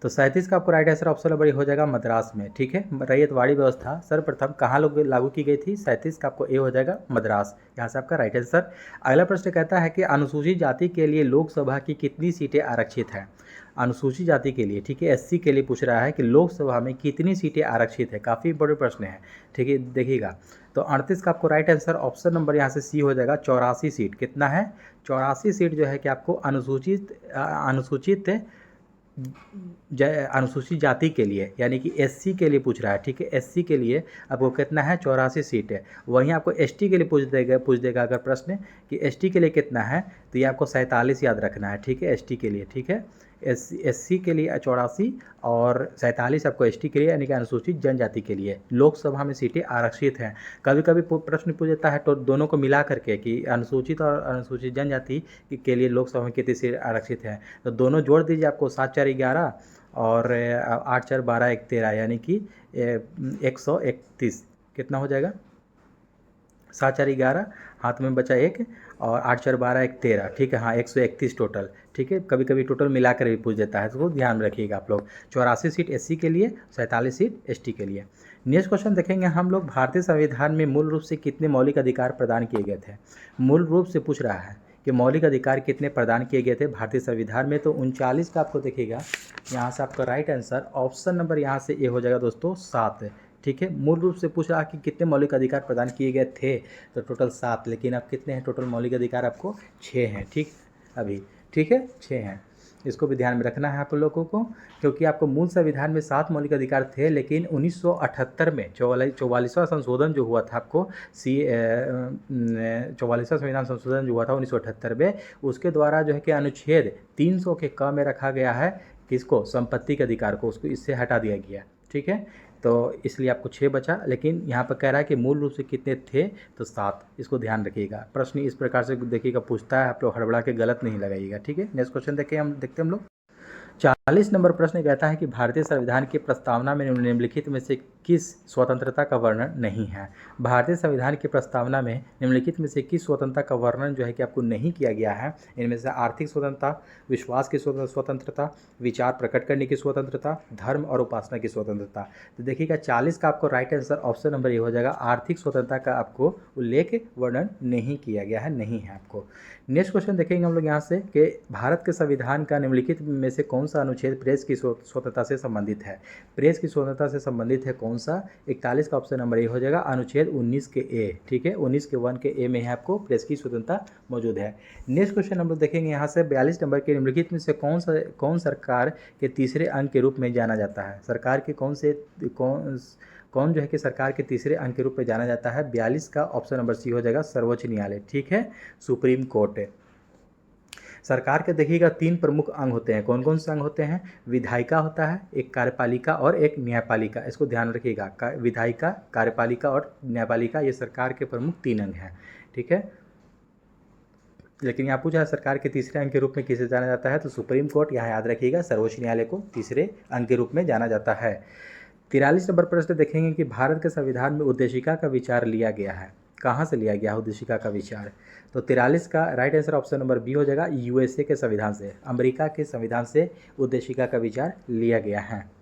तो 37 का आपको राइट आंसर ऑप्शन नंबर हो जाएगा, मद्रास में। ठीक है, रैयतवाड़ी व्यवस्था सर्वप्रथम कहाँ लागू की गई थी? 37 का आपको ए हो जाएगा, मद्रास, यहाँ से आपका राइट आंसर। अगला प्रश्न कहता है कि अनुसूचित जाति के लिए लोकसभा की कितनी सीटें आरक्षित हैं? अनुसूचित जाति के लिए, ठीक है, एससी के लिए पूछ रहा है कि लोकसभा में कितनी सीटें आरक्षित है। काफ़ी इंपॉर्टेंट प्रश्न है। ठीक है, देखिएगा, तो 38 का आपको राइट आंसर ऑप्शन नंबर यहाँ से सी हो जाएगा, 84 सीट। कितना है? 84 सीट जो है कि आपको अनुसूचित जाति के लिए, यानी कि एससी के लिए पूछ रहा है। ठीक है, एससी के लिए आपको कितना है? 84 सीट है। वहीं आपको एसटी के लिए पूछ देगा अगर प्रश्न कि एसटी के लिए कितना है, तो ये आपको 47 याद रखना है। ठीक है, एसटी के लिए। ठीक है, एससी के लिए 84 और 47 आपको एसटी के लिए, यानी कि अनुसूचित जनजाति के लिए लोकसभा में सीटें आरक्षित हैं। कभी कभी प्रश्न पूछ देता है तो दोनों को मिला करके कि अनुसूचित और अनुसूचित जनजाति के लिए लोकसभा में कितनी सीट आरक्षित हैं, तो दोनों जोड़ दीजिए, आपको 7 4 11 और 8 4 12 1 13, यानी कि 131। कितना हो जाएगा? 7 4 11, हाथ में बचा 1 और 8 4 12 1 13। ठीक है, हाँ, 131 टोटल। ठीक है, कभी कभी टोटल मिलाकर भी पूछ देता है, तो ध्यान रखिएगा आप लोग। 84 सीट एससी के लिए, 47 सीट एसटी के लिए। नेक्स्ट क्वेश्चन देखेंगे हम लोग, भारतीय संविधान में मूल रूप से कितने मौलिक अधिकार प्रदान किए गए थे? मूल रूप से पूछ रहा है कि मौलिक अधिकार कितने प्रदान किए गए थे भारतीय संविधान में? तो 39 का आपको देखिएगा, यहाँ से आपका राइट आंसर ऑप्शन नंबर यहाँ से ए हो जाएगा दोस्तों, 7। ठीक है, मूल रूप से पूछ रहा कि कितने मौलिक अधिकार प्रदान किए गए थे, तो टोटल 7, लेकिन अब कितने हैं टोटल मौलिक अधिकार? आपको 6 हैं। ठीक, अभी ठीक है, 6 हैं। इसको भी ध्यान में रखना है आप लोगों को, क्योंकि आपको मूल संविधान में 7 मौलिक अधिकार थे, लेकिन 1978 में 44वां संशोधन जो हुआ था आपको 44वां संविधान संशोधन जो हुआ था 1978 में, उसके द्वारा जो है कि अनुच्छेद 300 के क में रखा गया है किसको? संपत्ति के अधिकार को, उसको इससे हटा दिया गया। ठीक है, तो इसलिए आपको 6 बचा, लेकिन यहाँ पर कह रहा है कि मूल रूप से कितने थे, तो 7। इसको ध्यान रखिएगा, प्रश्न इस प्रकार से देखिएगा पूछता है, आप लोग हड़बड़ा के गलत नहीं लगाइएगा। ठीक है, नेक्स्ट क्वेश्चन देखते हम लोग। 40 नंबर प्रश्न कहता है कि भारतीय संविधान की प्रस्तावना में निम्नलिखित में से किस स्वतंत्रता का वर्णन नहीं है? भारतीय संविधान की प्रस्तावना में निम्नलिखित में से किस स्वतंत्रता का वर्णन जो है कि आपको नहीं किया गया है? इनमें से आर्थिक स्वतंत्रता, विश्वास की स्वतंत्रता, विचार प्रकट करने की स्वतंत्रता, धर्म और उपासना की स्वतंत्रता। तो देखिएगा, 40 का आपको राइट आंसर ऑप्शन नंबर ये हो जाएगा, आर्थिक स्वतंत्रता का आपको उल्लेख वर्णन नहीं किया गया है, नहीं है आपको। नेक्स्ट क्वेश्चन देखेंगे हम लोग यहाँ से कि भारत के संविधान का निम्नलिखित में से कौन सा अनुच्छेद प्रेस की स्वतंत्रता से संबंधित है? प्रेस की स्वतंत्रता से संबंधित है कौन सा? 41 का ऑप्शन नंबर ए हो जाएगा, अनुच्छेद 19 के ए। ठीक है, 19 के 1 के ए में है आपको प्रेस की स्वतंत्रता मौजूद है। नेक्स्ट क्वेश्चन हम लोग देखेंगे यहाँ से, 42 नंबर के निम्नलिखित में से कौन सरकार के तीसरे अंग के रूप में जाना जाता है? सरकार के कौन जो है कि सरकार के तीसरे अंग के रूप में जाना जाता है? 42 का ऑप्शन नंबर सी हो जाएगा, सर्वोच्च न्यायालय। ठीक है, सुप्रीम कोर्ट। सरकार के देखिएगा 3 प्रमुख अंग होते हैं। कौन कौन से अंग होते हैं? विधायिका होता है, एक कार्यपालिका और एक न्यायपालिका। इसको ध्यान रखिएगा, विधायिका, कार्यपालिका और न्यायपालिका, ये सरकार के प्रमुख 3 अंग हैं। ठीक है, लेकिन यहाँ पूछा है सरकार के तीसरे अंग के रूप में किसे जाना जाता है, तो सुप्रीम कोर्ट, यहाँ याद रखिएगा सर्वोच्च न्यायालय को तीसरे अंग के रूप में जाना जाता है। 43 नंबर प्रश्न देखेंगे कि भारत के संविधान में उद्देशिका का विचार लिया गया है, कहाँ से लिया गया है उद्देशिका का विचार, तो 43 का right answer option number B हो जाएगा, यूएसए के संविधान से, अमेरिका के संविधान से उद्देशिका का विचार लिया गया है।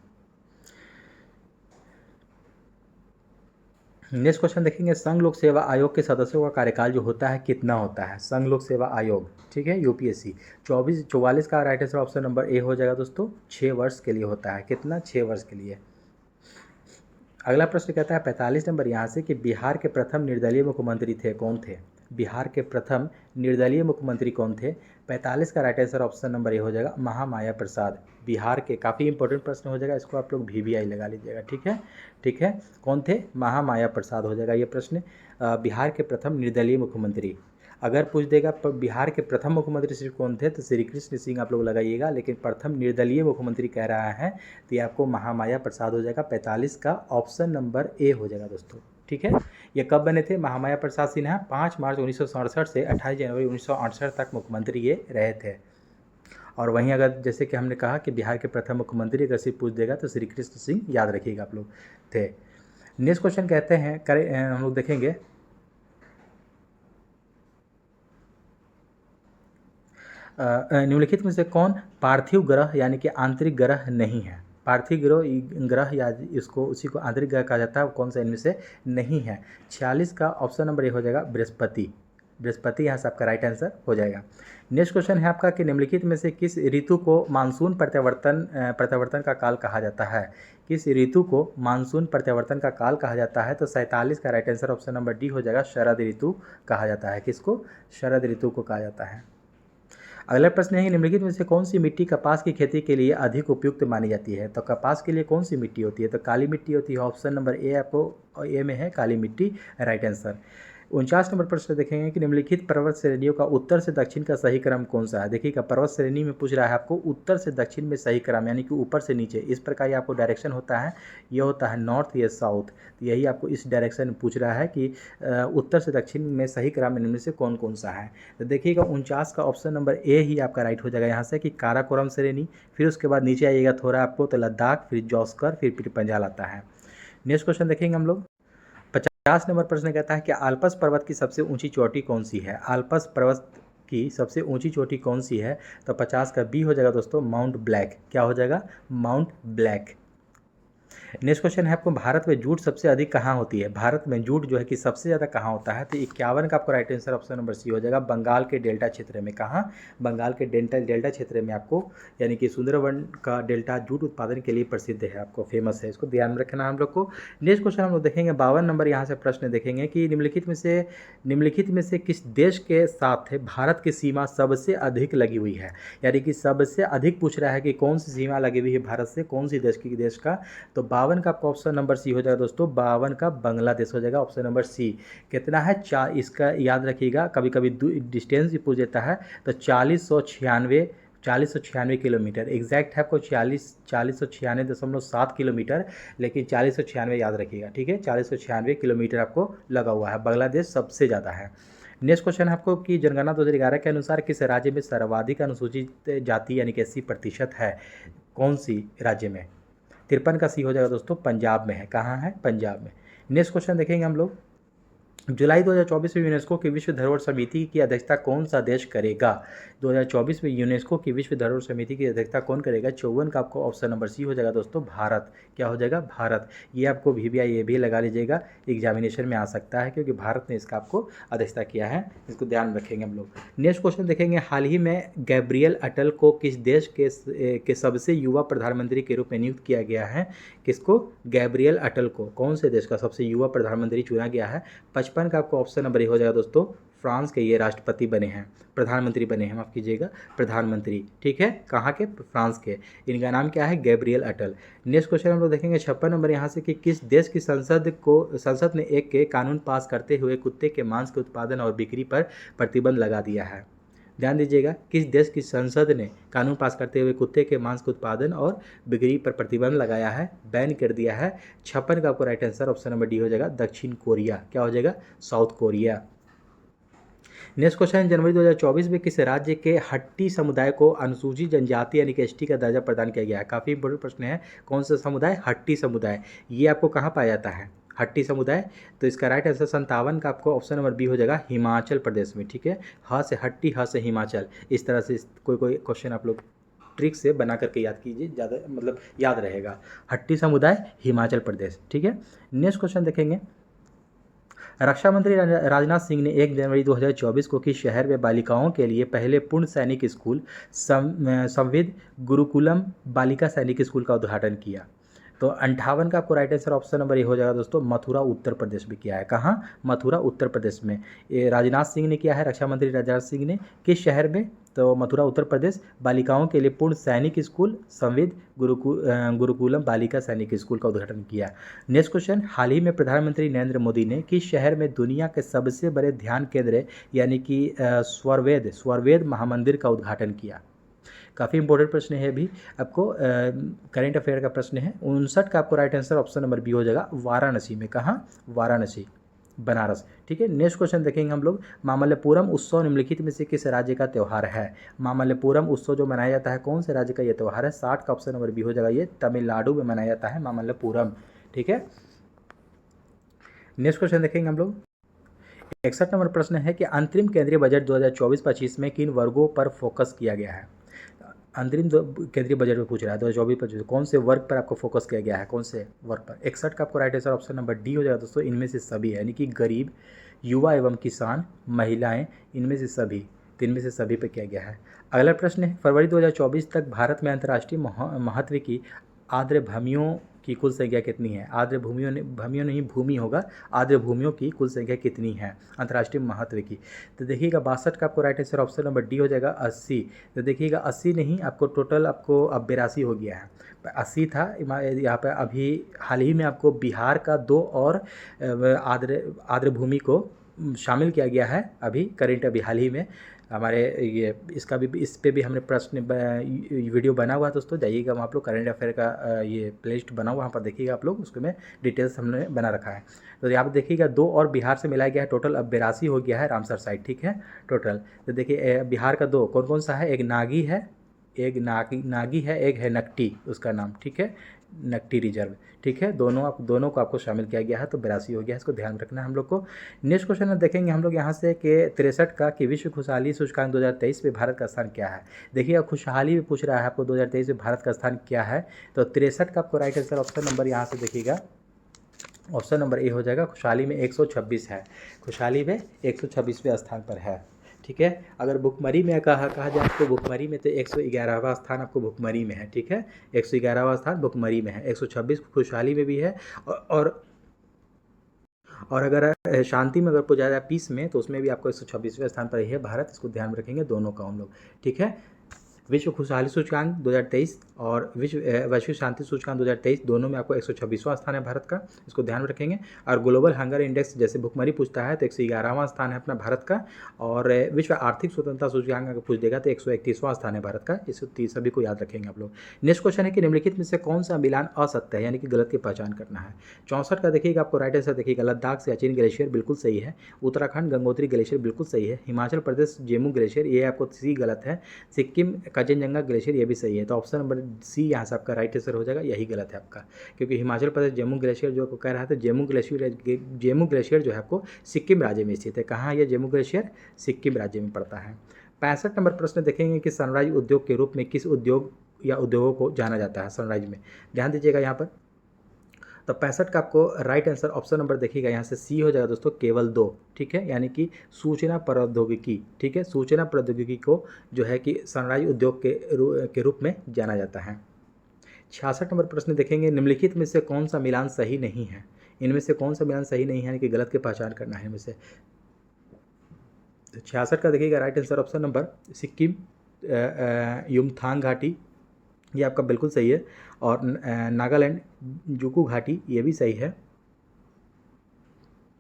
नेक्स्ट क्वेश्चन देखेंगे, संघ लोक सेवा आयोग के सदस्यों का कार्यकाल जो होता है कितना होता है, संघ लोक सेवा आयोग, ठीक है, यूपीएससी, 44 का right answer option number A हो जाएगा दोस्तों, 6 वर्ष के लिए होता है, कितना, 6 वर्ष के लिए। अगला प्रश्न कहता है 45 नंबर यहाँ से कि बिहार के प्रथम निर्दलीय मुख्यमंत्री थे, कौन थे, बिहार के प्रथम निर्दलीय मुख्यमंत्री कौन थे, 45 का right answer option number A हो जाएगा, महामाया प्रसाद, बिहार के, काफ़ी इंपॉर्टेंट प्रश्न हो जाएगा, इसको आप लोग VVI लगा लीजिएगा, ठीक है, ठीक है, कौन थे, महामाया प्रसाद हो जाएगा ये प्रश्न। बिहार के प्रथम निर्दलीय मुख्यमंत्री, अगर पूछ देगा बिहार के प्रथम मुख्यमंत्री सिर्फ कौन थे, तो श्री कृष्ण सिंह आप लोग लगाइएगा, लेकिन प्रथम निर्दलीय मुख्यमंत्री कह रहा है तो ये आपको महामाया प्रसाद हो जाएगा, 45 का ऑप्शन नंबर ए हो जाएगा दोस्तों, ठीक है। ये कब बने थे, महामाया प्रसाद सिन्हा 5 मार्च 1967 से 28 जनवरी 1968 तक मुख्यमंत्री ये रहे थे। और वहीं अगर जैसे कि हमने कहा कि बिहार के प्रथम मुख्यमंत्री अगर सिर्फ पूछ देगा तो श्री कृष्ण सिंह याद रखिएगा आप लोग थे। नेक्स्ट क्वेश्चन कहते हैं हम लोग देखेंगे निम्नलिखित में से कौन पार्थिव ग्रह यानी कि आंतरिक ग्रह नहीं है, पार्थिव ग्रह या इसको उसी को आंतरिक ग्रह कहा जाता है, कौन सा इनमें से नहीं है, 46 का ऑप्शन नंबर ए हो जाएगा, बृहस्पति, बृहस्पति यहाँ से आपका राइट आंसर हो जाएगा। नेक्स्ट क्वेश्चन है आपका कि निम्नलिखित में से किस ऋतु को मानसून प्रत्यावर्तन का काल कहा जाता है, किस ऋतु को मानसून प्रत्यावर्तन का काल कहा जाता है, तो 47 का right answer option number D हो जाएगा, शरद ऋतु कहा जाता है, किसको, शरद ऋतु को कहा जाता है। अगला प्रश्न है निम्नलिखित में से कौन सी मिट्टी कपास की खेती के लिए अधिक उपयुक्त मानी जाती है, तो कपास के लिए कौन सी मिट्टी होती है, तो काली मिट्टी होती है, ऑप्शन नंबर ए आपको ए में है काली मिट्टी राइट आंसर। 49 नंबर प्रश्न देखेंगे कि निम्नलिखित पर्वत श्रेणियों का उत्तर से दक्षिण का सही क्रम कौन सा है, देखिएगा पर्वत श्रेणी में पूछ रहा है आपको उत्तर से दक्षिण में सही क्रम यानी कि ऊपर से नीचे, इस प्रकार ये आपको डायरेक्शन होता है, ये होता है नॉर्थ या साउथ, तो यही आपको इस डायरेक्शन में पूछ रहा है कि उत्तर से दक्षिण में सही क्रम इनमें से कौन कौन सा है, तो देखिएगा 49 का ऑप्शन नंबर ए ही आपका राइट हो जाएगा यहाँ से कि काराकोरम श्रेणी, फिर उसके बाद नीचे आइएगा थोड़ा आपको तो लद्दाख, फिर जौस्कर, फिर पंजाल आता है। नेक्स्ट क्वेश्चन देखेंगे हम लोग 50 नंबर प्रश्न कहता है कि आल्पस पर्वत की सबसे ऊंची चोटी कौन सी है, आल्पस पर्वत की सबसे ऊंची चोटी कौन सी है, तो 50 का बी हो जाएगा दोस्तों, माउंट ब्लैक, क्या हो जाएगा, माउंट ब्लैक। नेक्स्ट क्वेश्चन है आपको भारत में जूट सबसे अधिक कहाँ होती है, भारत में जूट जो है कि सबसे ज़्यादा कहाँ होता है, तो 51 का आपको right answer option number C हो जाएगा, बंगाल के डेल्टा क्षेत्र में, कहाँ, बंगाल के डेल्टा क्षेत्र में आपको, यानी कि सुंदरवन का डेल्टा जूट उत्पादन के लिए प्रसिद्ध है, आपको फेमस है, इसको ध्यान में रखना हम लोग को। नेक्स्ट क्वेश्चन हम लोग देखेंगे 52 नंबर यहाँ से प्रश्न देखेंगे कि निम्नलिखित में से किस देश के साथ भारत की सीमा सबसे अधिक लगी हुई है, यानी कि सबसे अधिक पूछ रहा है कि कौन सी सीमा लगी हुई है भारत से, कौन सी देश का, तो 52 का आपका ऑप्शन नंबर सी हो जाएगा दोस्तों, 52 का बांग्लादेश हो जाएगा, ऑप्शन नंबर सी। कितना है, इसका याद रखिएगा, कभी कभी डिस्टेंस भी पूछ देता है, तो 4096 किलोमीटर एग्जैक्ट है आपको, 4096.7 किलोमीटर, लेकिन 4096 याद रखिएगा, ठीक है, 4096 किलोमीटर आपको लगा हुआ है, बांग्लादेश सबसे ज़्यादा है। नेक्स्ट क्वेश्चन है आपको कि जनगणना 2011 के अनुसार किस राज्य में सर्वाधिक अनुसूचित जाति यानी कि 80% है, कौन सी राज्य में, 53 का सी हो जाएगा दोस्तों, पंजाब में है, कहाँ है, पंजाब में। नेक्स्ट क्वेश्चन देखेंगे हम लोग, जुलाई 2024 में यूनेस्को की विश्व धरोहर समिति की अध्यक्षता कौन सा देश करेगा, 2024 में यूनेस्को की विश्व धरोहर समिति की अध्यक्षता कौन करेगा, 54 का आपको ऑप्शन नंबर सी हो जाएगा दोस्तों, भारत, क्या हो जाएगा, भारत। ये आपको VVI ये भी लगा लीजिएगा, एग्जामिनेशन में आ सकता है क्योंकि भारत ने इसका आपको अध्यक्षता किया है, इसको ध्यान रखेंगे हम लोग। नेक्स्ट क्वेश्चन देखेंगे, हाल ही में गैब्रियल अटल को किस देश के सबसे युवा प्रधानमंत्री के रूप में नियुक्त किया गया है, किसको, गैब्रियल अटल को कौन से देश का सबसे युवा प्रधानमंत्री चुना गया है, 55 का आपको ऑप्शन नंबर ए हो जाएगा दोस्तों, फ्रांस के ये राष्ट्रपति बने हैं, प्रधानमंत्री बने हैं, माफ कीजिएगा, प्रधानमंत्री, ठीक है, कहाँ के, फ्रांस के, इनका नाम क्या है, गैब्रियल अटल। नेक्स्ट क्वेश्चन हम लोग देखेंगे 56 नंबर यहाँ से कि किस देश की संसद ने एक के कानून पास करते हुए कुत्ते के मांस के उत्पादन और बिक्री पर प्रतिबंध लगा दिया है, ध्यान दीजिएगा, किस देश की संसद ने कानून पास करते हुए कुत्ते के मांस के उत्पादन और बिक्री पर प्रतिबंध लगाया है, बैन कर दिया है, 56 का आपको right answer option number D हो जाएगा, दक्षिण कोरिया, क्या हो जाएगा, साउथ कोरिया। नेक्स्ट क्वेश्चन, जनवरी 2024 में किस राज्य के हट्टी समुदाय को अनुसूचित जनजाति यानी कि एसटी का दर्जा प्रदान किया गया है? काफ़ी इंपॉर्टेंट प्रश्न है। कौन सा समुदाय? हट्टी समुदाय। ये आपको कहाँ पाया जाता है? हट्टी समुदाय। तो इसका राइट आंसर 57 का आपको ऑप्शन नंबर बी हो जाएगा, हिमाचल प्रदेश में। ठीक है, ह से हट्टी, ह से हिमाचल। इस तरह से कोई क्वेश्चन आप लोग ट्रिक से बना करके याद कीजिए, ज़्यादा मतलब याद रहेगा। हट्टी समुदाय, हिमाचल प्रदेश। ठीक है, नेक्स्ट क्वेश्चन देखेंगे। रक्षा मंत्री राजनाथ सिंह ने 1 जनवरी 2024 को किस शहर में बालिकाओं के लिए पहले पूर्ण सैनिक स्कूल संविद गुरुकुलम बालिका सैनिक स्कूल का उद्घाटन किया? तो 58 का आपको राइट आंसर ऑप्शन नंबर ये हो जाएगा दोस्तों, मथुरा उत्तर प्रदेश में किया है। कहाँ? मथुरा उत्तर प्रदेश में। ये राजनाथ सिंह ने किया है, रक्षा मंत्री राजनाथ सिंह ने। किस शहर में? तो मथुरा उत्तर प्रदेश। बालिकाओं के लिए पूर्ण सैनिक स्कूल संविद गुरुकुलम बालिका सैनिक स्कूल का उद्घाटन किया। नेक्स्ट क्वेश्चन, हाल ही में प्रधानमंत्री नरेंद्र मोदी ने किस शहर में दुनिया के सबसे बड़े ध्यान केंद्र यानी कि स्वरवेद महामंदिर का उद्घाटन किया? काफ़ी इंपॉर्टेंट प्रश्न है, भी आपको करेंट अफेयर का प्रश्न है। 59 का आपको right answer option number B हो जाएगा, वाराणसी में। कहाँ? वाराणसी, बनारस। ठीक है, नेक्स्ट क्वेश्चन देखेंगे हम लोग। मामल्लपुरम उत्सव निम्नलिखित में से किस राज्य का त्यौहार है? मामल्लपुरम उत्सव जो मनाया जाता है, कौन से राज्य का ये त्यौहार है? 60 का ऑप्शन नंबर बी हो जाएगा, ये तमिलनाडु में मनाया जाता है मामल्लपुरम। ठीक है, नेक्स्ट क्वेश्चन देखेंगे हम लोग। 61 नंबर प्रश्न है कि अंतरिम केंद्रीय बजट 2024-25 में किन वर्गों पर फोकस किया गया है? अंतरिम केंद्रीय बजट में पूछ रहा है 2024-25 कौन से वर्ग पर आपको फोकस किया गया है, कौन से वर्ग पर? 61 का आपको right answer option number D हो जाएगा दोस्तों, इनमें से सभी है, यानी कि गरीब, युवा एवं किसान, महिलाएं, इनमें से सभी, तीन में से सभी पर किया गया है। अगला प्रश्न है, फरवरी 2024 तक भारत में अंतर्राष्ट्रीय महत्व की आर्द्रभूमियों की कुल संख्या कितनी है? भूमियों नहीं, भूमि होगा। आर्द्रभूमियों की कुल संख्या कितनी है अंतर्राष्ट्रीय महत्व की? तो देखिएगा 62 का आपको right answer option number D हो जाएगा, 80। तो देखिएगा 80 नहीं, आपको टोटल आपको अब 82 हो गया है। 80 था यहाँ पर। अभी हाल ही में आपको बिहार का 2 और आर्द्रभूमि को शामिल किया गया है, अभी करेंट, अभी हाल ही में हमारे ये इसका भी, इस पे भी हमने प्रश्न वीडियो बना हुआ है दोस्तों, जाइएगा वहाँ आप लोग, करेंट अफेयर का ये प्लेलिस्ट बना हुआ, वहाँ पर देखिएगा आप लोग, उसके में डिटेल्स हमने बना रखा है। तो यहाँ पर देखिएगा 2 और बिहार से मिलाया गया है, टोटल अब 82 हो गया है रामसर साइड। ठीक है, टोटल तो देखिए बिहार का 2 कौन कौन सा है? एक नागी है, एक नागी है, एक है नकटी उसका नाम। ठीक है, नकटी रिजर्व। ठीक है, दोनों को आपको शामिल किया गया है, तो 82 हो गया है, इसको ध्यान रखना है हम लोग को। नेक्स्ट क्वेश्चन में देखेंगे हम लोग यहाँ से कि 63 का कि विश्व खुशहाली सूचकांक 2023 में भारत का स्थान क्या है? देखिए खुशहाली में पूछ रहा है आपको 2023 में भारत का स्थान क्या है, तो 63 का आपको राइट आंसर ऑप्शन नंबर यहाँ से देखिएगा, ऑप्शन नंबर ए हो जाएगा, खुशहाली में 126 है। खुशहाली में 126वें स्थान पर है। ठीक है, अगर भुखमरी में कहा जाए आपको भुखमरी में, तो 111वां स्थान आपको भुखमरी में है। ठीक है, 111वां स्थान भुखमरी में है, 126 खुशहाली में भी है। और अगर शांति में अगर पूछा जाए पीस में, तो उसमें भी आपको 126वें स्थान पर ही है भारत, इसको ध्यान में रखेंगे दोनों का हम लोग। ठीक है, विश्व खुशहाली सूचकांक 2023 और वैश्विक शांति सूचकांक 2023 दोनों में आपको 126वां स्थान है भारत का, इसको ध्यान में रखेंगे। और ग्लोबल हंगर इंडेक्स जैसे भुखमरी पूछता है तो 111वां स्थान है अपना भारत का। और विश्व आर्थिक स्वतंत्रता सूचकांक अगर पूछ देगा तो 131वां स्थान है भारत का, इस सभी को याद रखेंगे आप लोग। नेक्स्ट क्वेश्चन है कि निम्नलिखित में से कौन सा मिलान असत्य है, यानी कि गलत की पहचान करना है। 64 का देखिएगा आपको राइट आंसर देखिएगा, लद्दाख से सियाचिन ग्लेशियर बिल्कुल सही है, उत्तराखंड गंगोत्री ग्लेशियर बिल्कुल सही है, हिमाचल प्रदेश जेमू ग्लेशियर ये आपको सी गलत है, सिक्किम कजनजंगा ग्लेशियर ये भी सही है। तो ऑप्शन नंबर सी यहाँ से आपका राइट आंसर हो जाएगा, यही गलत है आपका, क्योंकि हिमाचल प्रदेश जेमू ग्लेशियर जो कह रहा था, जेमू ग्लेशियर जो है आपको सिक्किम राज्य में स्थित है। कहाँ है ये जेमू ग्लेशियर? सिक्किम राज्य में पड़ता है। 65 नंबर प्रश्न देखेंगे कि सनराइज उद्योग के रूप में किस उद्योग या उद्योगों को जाना जाता है सनराइज में? ध्यान दीजिएगा यहाँ पर। तो 65 का आपको राइट आंसर ऑप्शन नंबर देखिएगा यहाँ से सी हो जाएगा दोस्तों, केवल 2। ठीक है, यानी कि सूचना प्रौद्योगिकी। ठीक है, सूचना प्रौद्योगिकी को जो है कि सनराइज उद्योग के रूप में जाना जाता है। 66 नंबर प्रश्न देखेंगे, निम्नलिखित में से कौन सा मिलान सही नहीं है? इनमें से कौन सा मिलान सही नहीं है, यानी कि गलत की पहचान करना है इनमें से। 66 का देखिएगा right answer option number Sikkim Yumthang घाटी ये आपका बिल्कुल सही है, और नागालैंड जुकू घाटी ये भी सही है।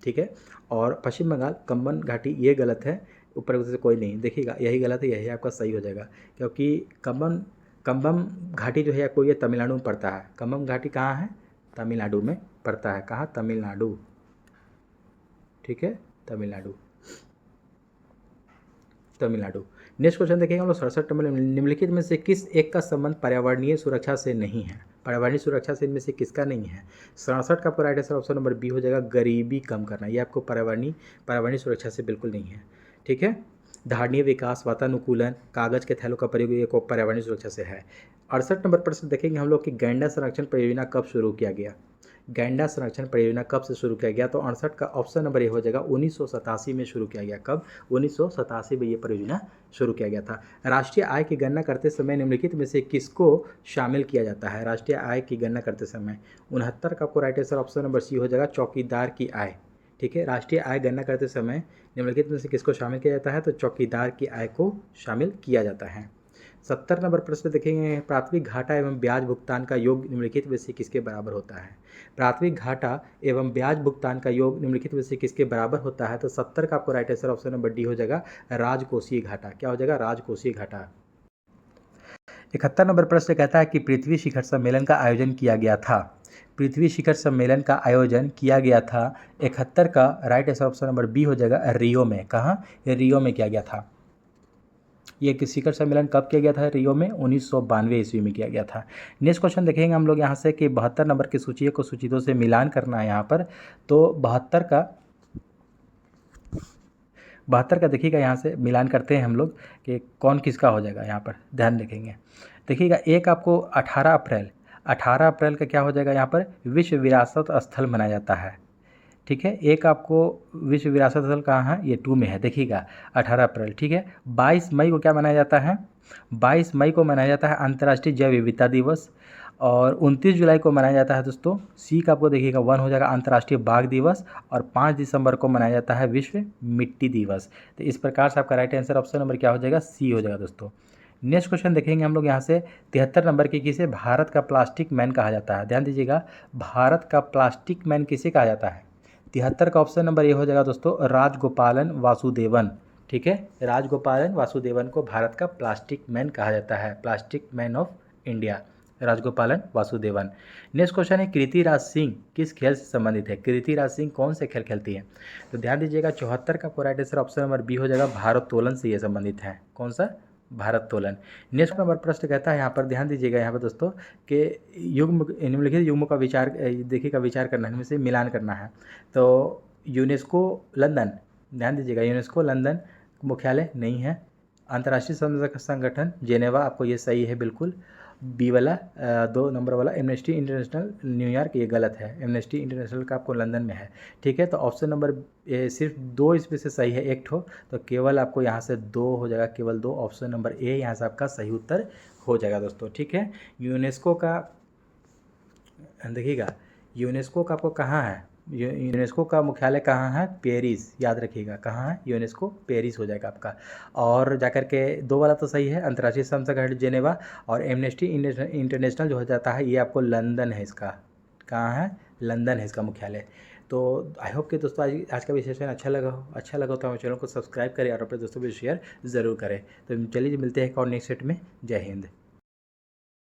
ठीक है, और पश्चिम बंगाल कंबन घाटी ये गलत है, ऊपर से कोई नहीं, देखिएगा यही गलत है, यही आपका सही हो जाएगा, क्योंकि कंबम घाटी जो है आपको ये तमिलनाडु में पड़ता है। कंबम घाटी कहाँ है? तमिलनाडु में पड़ता है। कहाँ? तमिलनाडु। ठीक है, तमिलनाडु। तमिलनाडु। नेक्स्ट क्वेश्चन देखेंगे हम लोग 67 नंबर, निम्नलिखित में से किस एक का संबंध पर्यावरणीय सुरक्षा से नहीं है? पर्यावरणीय सुरक्षा से इनमें से किसका नहीं है? 67 का right answer option number B हो जाएगा, गरीबी कम करना। ये आपको पर्यावरणीय सुरक्षा से बिल्कुल नहीं है। ठीक है, धारणीय विकास, वातानुकूलन, कागज के थैलों का प्रयोग, ये पर्यावरणीय सुरक्षा से है। 68 नंबर प्रश्न देखेंगे हम लोग कि गैंडा संरक्षण परियोजना कब शुरू किया गया? गैंडा संरक्षण परियोजना कब से शुरू किया गया? तो 68 का ऑप्शन नंबर ये हो जाएगा, 1987 में शुरू किया गया। कब? 1987 में ये परियोजना शुरू किया गया था। राष्ट्रीय आय की गणना करते समय निम्नलिखित में से किसको शामिल किया जाता है? राष्ट्रीय आय की गणना करते समय 69 का आपको right answer option number C हो जाएगा, चौकीदार की आय। ठीक है, राष्ट्रीय आय गणना करते समय निम्नलिखित में से किसको शामिल किया जाता है? तो चौकीदार की आय को शामिल किया जाता है। 70 नंबर प्रश्न देखेंगे, प्राथमिक घाटा एवं ब्याज भुगतान का योग निम्नलिखित में से किसके बराबर होता है? प्राथमिक घाटा एवं ब्याज भुगतान का योग निम्नलिखित में से किसके बराबर होता है? तो 70 का आपको right answer option number D हो जाएगा, राजकोषीय घाटा। क्या हो जाएगा? राजकोषीय घाटा। 71 नंबर प्रश्न कहता है कि पृथ्वी शिखर सम्मेलन का आयोजन किया गया था। पृथ्वी शिखर सम्मेलन का आयोजन किया गया था। 71 का right answer option number B हो जाएगा, रियो में। कहाँ? रियो में किया गया था। ये शिखर सम्मेलन कब किया गया था? रियो में 1992 ईस्वी में किया गया था। नेक्स्ट क्वेश्चन देखेंगे हम लोग यहाँ से कि 72 नंबर की सूची को सूची 2 से मिलान करना है यहाँ पर। तो 72 का देखिएगा, यहाँ से मिलान करते हैं हम लोग कि कौन किसका हो जाएगा। यहाँ पर ध्यान रखेंगे, देखिएगा एक आपको 18 अप्रैल का क्या हो जाएगा? यहाँ पर विश्व विरासत स्थल मनाया जाता है। ठीक है, एक आपको विश्व विरासत स्थल कहाँ है? ये 2 में है, देखिएगा 18 अप्रैल। ठीक है, 22 मई को क्या मनाया जाता है? 22 मई को मनाया जाता है अंतर्राष्ट्रीय जैव विविधता दिवस। और 29 जुलाई को मनाया जाता है दोस्तों, सी का आपको देखिएगा 1 हो जाएगा, अंतर्राष्ट्रीय बाघ दिवस। और 5 दिसंबर को मनाया जाता है विश्व मिट्टी दिवस। तो इस प्रकार से आपका राइट आंसर ऑप्शन नंबर क्या हो जाएगा? सी हो जाएगा दोस्तों। नेक्स्ट क्वेश्चन देखेंगे हम लोग यहाँ से 73 नंबर की, किसे भारत का प्लास्टिक मैन कहा जाता है? ध्यान दीजिएगा, भारत का प्लास्टिक मैन किसे कहा जाता है? 73 का ऑप्शन नंबर ये हो जाएगा दोस्तों, राजगोपालन वासुदेवन। ठीक है, राजगोपालन वासुदेवन को भारत का प्लास्टिक मैन कहा जाता है, plastic man of India, Rajagopalan Vasudevan. Next question है, कृति राज सिंह किस खेल से संबंधित है? कृति राज सिंह कौन से खेल खेलती है? तो ध्यान दीजिएगा 74 का right answer option number B हो जाएगा, भारोत्तोलन से ये संबंधित है। कौन सा? भारोत्तोलन। नेक्स्ट नंबर प्रश्न कहता है यहाँ पर, ध्यान दीजिएगा यहाँ पर दोस्तों कि युग्म निम्नलिखित युग्मों का विचार देखिएगा, विचार करना है, इनमें से मिलान करना है। तो यूनेस्को लंदन, ध्यान दीजिएगा यूनेस्को लंदन मुख्यालय नहीं है। अंतर्राष्ट्रीय संगठन जेनेवा, आपको ये सही है बिल्कुल। बी वाला 2 नंबर वाला एमनेस्टी इंटरनेशनल न्यूयॉर्क, ये गलत है। एमनेस्टी इंटरनेशनल का आपको लंदन में है। ठीक है, तो ऑप्शन नंबर सिर्फ 2 इसमें से सही है, एक ठो, तो केवल आपको यहाँ से 2 हो जाएगा, केवल 2। ऑप्शन नंबर ए यहाँ से आपका सही उत्तर हो जाएगा दोस्तों। ठीक है, यूनेस्को का देखिएगा, यूनेस्को का आपको कहाँ है? यूनेस्को का मुख्यालय कहाँ है? पेरिस, याद रखिएगा कहाँ है? यूनेस्को पेरिस हो जाएगा आपका। और जाकर के 2 वाला तो सही है, अंतर्राष्ट्रीय श्रम संगठन जेनेवा। और एमनेस्टी इंटरनेशनल जो हो जाता है ये आपको लंदन है, इसका कहाँ है? लंदन है इसका मुख्यालय। तो आई होप कि दोस्तों आज का विशेषण अच्छा लगा हो तो हमारे चैनल को सब्सक्राइब करें और अपने दोस्तों को शेयर ज़रूर करें। तो चलिए मिलते हैं एक और नेक्स्ट सेट में। जय हिंद।